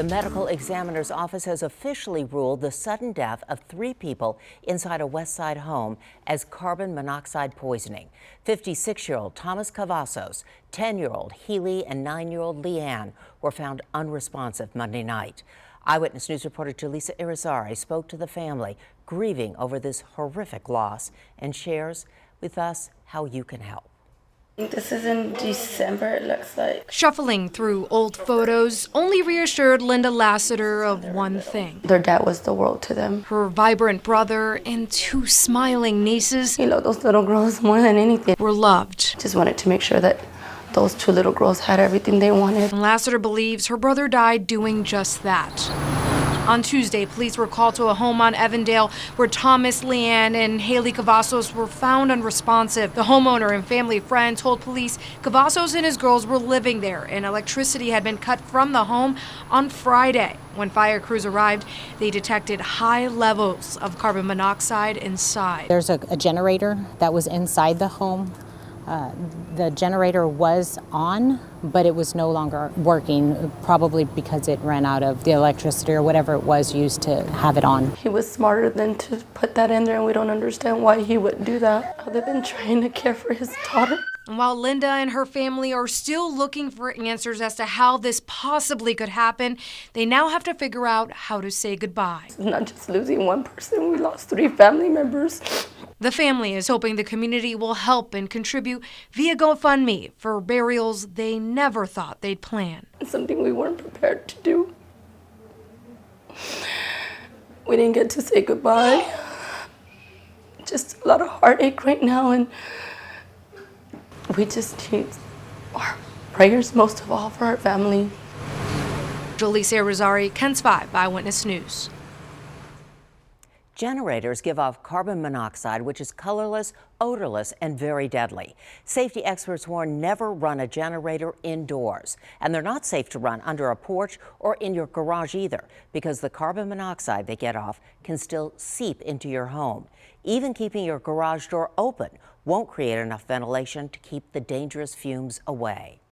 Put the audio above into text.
The medical examiner's office has officially ruled the sudden death of 3 people inside a westside home as carbon monoxide poisoning. 56-year-old Thomas Cavazos, 10-year-old Healy, and 9-year-old Leann were found unresponsive Monday night. Eyewitness News reporter Jaleesa Irizarry spoke to the family, grieving over this horrific loss, and shares with us how you can help. This is in December, it looks like. Shuffling through old photos only reassured Linda Lassiter of one thing. Their dad was the world to them. Her vibrant brother and 2 smiling nieces He loved those little girls more than anything. were loved. Just wanted to make sure that those 2 little girls had everything they wanted. And Lassiter believes her brother died doing just that. On Tuesday, police were called to a home on Evandale where Thomas, Leann, and Healy Cavazos were found unresponsive. The homeowner and family friend told police Cavazos and his girls were living there and electricity had been cut from the home on Friday. When fire crews arrived, they detected high levels of carbon monoxide inside. There's a generator that was inside the home. The generator was on, but it was no longer working, probably because it ran out of the electricity or whatever it was used to have it on. He was smarter than to put that in there, and we don't understand why he wouldn't do that, other than trying to care for his daughter. And while Linda and her family are still looking for answers as to how this possibly could happen, they now have to figure out how to say goodbye. It's not just losing one person, we lost 3 family members. The family is hoping the community will help and contribute via GoFundMe for burials they never thought they'd plan. It's something we weren't prepared to do. We didn't get to say goodbye. Just a lot of heartache right now, and we just need our prayers most of all for our family. Jaleesa Irizarry, KENS 5 Eyewitness News. Generators give off carbon monoxide, which is colorless, odorless, and very deadly. Safety experts warn never run a generator indoors. And they're not safe to run under a porch or in your garage either, because the carbon monoxide they get off can still seep into your home. Even keeping your garage door open won't create enough ventilation to keep the dangerous fumes away.